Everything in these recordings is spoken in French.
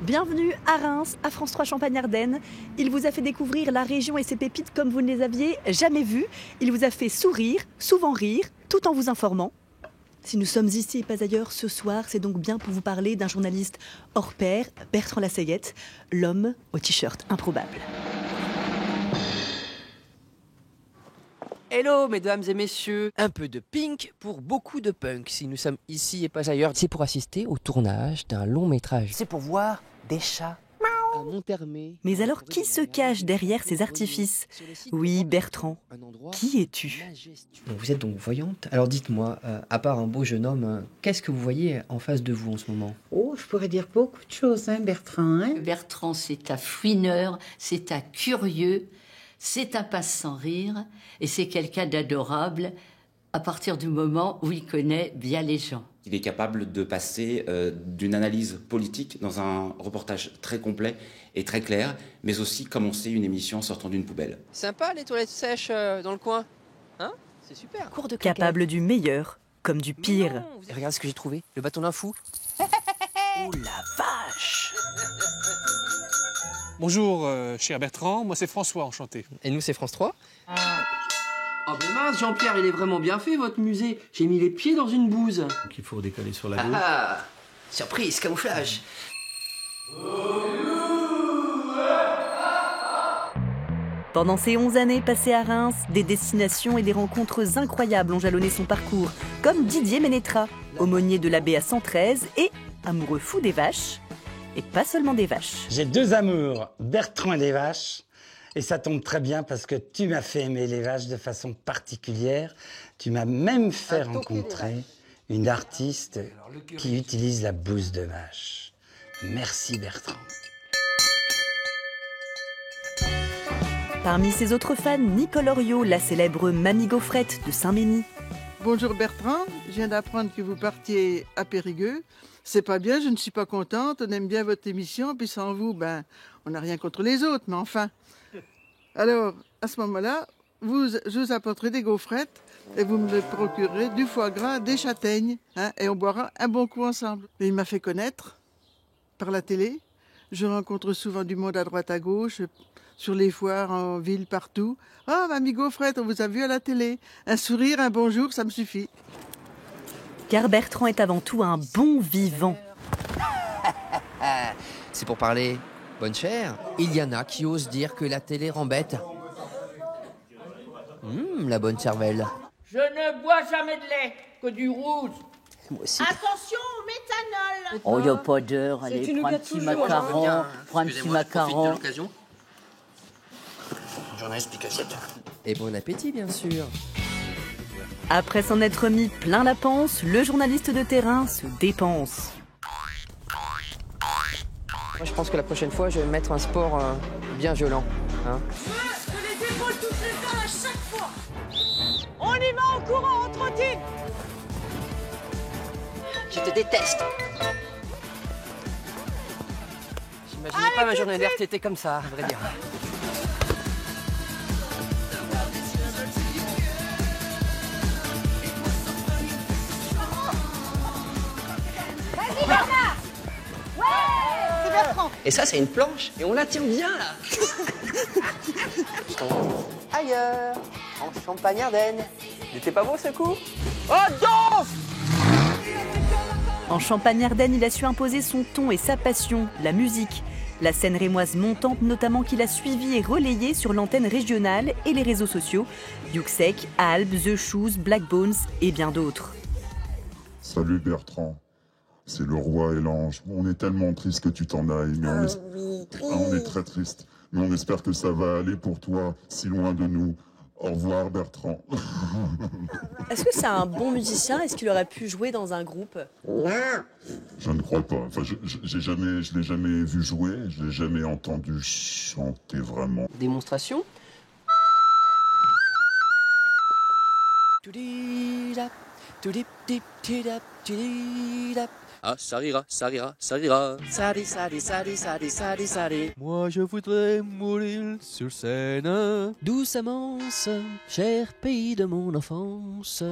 Bienvenue à Reims, à France 3 Champagne-Ardenne. Il vous a fait découvrir la région et ses pépites comme vous ne les aviez jamais vues. Il vous a fait sourire, souvent rire, tout en vous informant. Si nous sommes ici et pas ailleurs ce soir, c'est donc bien pour vous parler d'un journaliste hors pair, Bertrand Lassaillette, l'homme au t-shirt improbable. Hello mesdames et messieurs, un peu de pink pour beaucoup de punk. Si nous sommes ici et pas ailleurs, c'est pour assister au tournage d'un long métrage. C'est pour voir des chats. Mais alors, qui se cache derrière ces artifices ? Oui, Bertrand, qui es-tu ? Vous êtes donc voyante ? Alors dites-moi, à part un beau jeune homme, qu'est-ce que vous voyez en face de vous en ce moment ? Oh, je pourrais dire beaucoup de choses, Bertrand. Bertrand, c'est un fouineur, c'est un curieux, c'est un passe sans rire, et c'est quelqu'un d'adorable à partir du moment où il connaît bien les gens. Il est capable de passer d'une analyse politique dans un reportage très complet et très clair, mais aussi commencer une émission sortant d'une poubelle. Sympa les toilettes sèches dans le coin, hein ? C'est super. Capable du meilleur, comme du pire. Regarde ce que j'ai trouvé, le bâton d'un fou. Oh la vache ! Bonjour, cher Bertrand, moi c'est François, enchanté. Et nous c'est France 3. Oh ben mince, Jean-Pierre, il est vraiment bien fait votre musée. J'ai mis les pieds dans une bouse. Donc il faut décaler sur la gauche. Ah, surprise, camouflage. Pendant ces 11 années passées à Reims, des destinations et des rencontres incroyables ont jalonné son parcours, comme Didier Ménétra, aumônier de l'abbé à 113 et amoureux fou des vaches, et pas seulement des vaches. J'ai deux amours, Bertrand et les vaches. Et ça tombe très bien parce que tu m'as fait aimer les vaches de façon particulière. Tu m'as même fait rencontrer une artiste qui utilise la bouse de vache. Merci Bertrand. Parmi ses autres fans, Nicole Oriot, la célèbre Mamie Gaufrette de Saint-Mémy. Bonjour Bertrand, je viens d'apprendre que vous partiez à Périgueux. C'est pas bien, je ne suis pas contente, on aime bien votre émission, puis sans vous, on n'a rien contre les autres, mais enfin... Alors, à ce moment-là, je vous apporterai des gaufrettes et vous me procurerez du foie gras, des châtaignes, et on boira un bon coup ensemble. Et il m'a fait connaître par la télé. Je rencontre souvent du monde à droite à gauche, sur les foires, en ville, partout. « Ah, mamie Gaufrette, on vous a vu à la télé. Un sourire, un bonjour, ça me suffit. » Car Bertrand est avant tout un bon vivant. C'est pour parler bonne chère. Il y en a qui osent dire que la télé rend bête. La bonne cervelle. Je ne bois jamais de lait, que du rouge. Moi aussi. Attention au méthanol. Oh, il n'y a pas d'heure, allez, prends un petit macaron, prends un petit macaron. Journaliste assiette. Et bon appétit, bien sûr. Après s'en être mis plein la panse, le journaliste de terrain se dépense. Moi, je pense que la prochaine fois, je vais mettre un sport bien violent. Que les épaules touchent les seins à chaque fois. On y va en courant, en trottine. Je te déteste. J'imaginais pas ma journée d'RTT comme ça, à vrai dire. Vas-y, Bernard. Ouais, c'est Bertrand. Et ça, c'est une planche, et on la tient bien, là. Ailleurs, en Champagne-Ardenne. Il était pas beau, ce coup ? Oh, danse ! En Champagne-Ardenne, il a su imposer son ton et sa passion, la musique. La scène rémoise montante notamment qu'il a suivie et relayée sur l'antenne régionale et les réseaux sociaux. Yuxek, Alb, The Shoes, Black Bones et bien d'autres. Salut Bertrand, c'est le roi et l'ange. On est tellement triste que tu t'en ailles, mais on est très triste. Mais on espère que ça va aller pour toi, si loin de nous. Au revoir Bertrand. Est-ce que c'est un bon musicien ? Est-ce qu'il aurait pu jouer dans un groupe ? Je ne crois pas. Enfin, je l'ai jamais vu jouer, je l'ai jamais entendu chanter vraiment. Démonstration ? Ah, ça rira, ça rira, ça rira. Sari, sari, sari, sari, sari, sari. Moi je voudrais mourir sur scène. Douce amance, cher pays de mon enfance.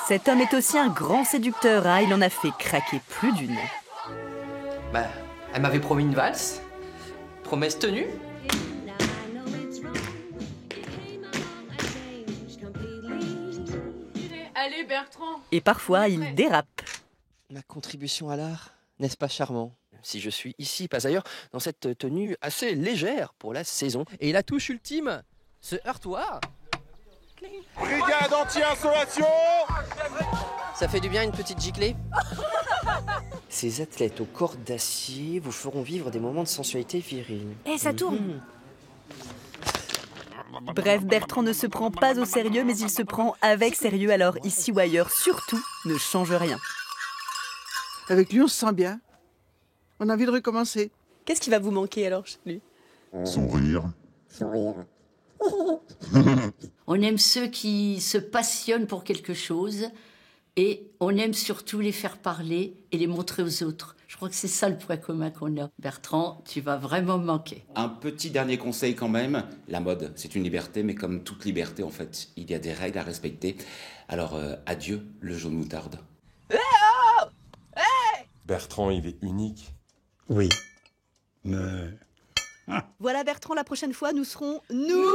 Cet homme est aussi un grand séducteur, il en a fait craquer plus d'une. Elle m'avait promis une valse. Promesse tenue. Allez Bertrand. Et parfois, il dérape. Ma contribution à l'art, n'est-ce pas charmant? Si je suis ici, pas ailleurs, dans cette tenue assez légère pour la saison. Et la touche ultime, ce heurtoir. Brigade anti-insolation. Ça fait du bien une petite giclée. Ces athlètes au corps d'acier vous feront vivre des moments de sensualité virile. Eh, ça tourne. Bref, Bertrand ne se prend pas au sérieux, mais il se prend avec sérieux, alors ici ou ailleurs, surtout, ne change rien. Avec lui, on se sent bien. On a envie de recommencer. Qu'est-ce qui va vous manquer alors chez lui? Son rire. On aime ceux qui se passionnent pour quelque chose et on aime surtout les faire parler et les montrer aux autres. Je crois que c'est ça le point commun qu'on a. Bertrand, tu vas vraiment me manquer. Un petit dernier conseil quand même, la mode c'est une liberté, mais comme toute liberté en fait, il y a des règles à respecter. Alors adieu le jaune moutarde. Bertrand, il est unique. Oui. Voilà Bertrand, la prochaine fois, nous serons nous.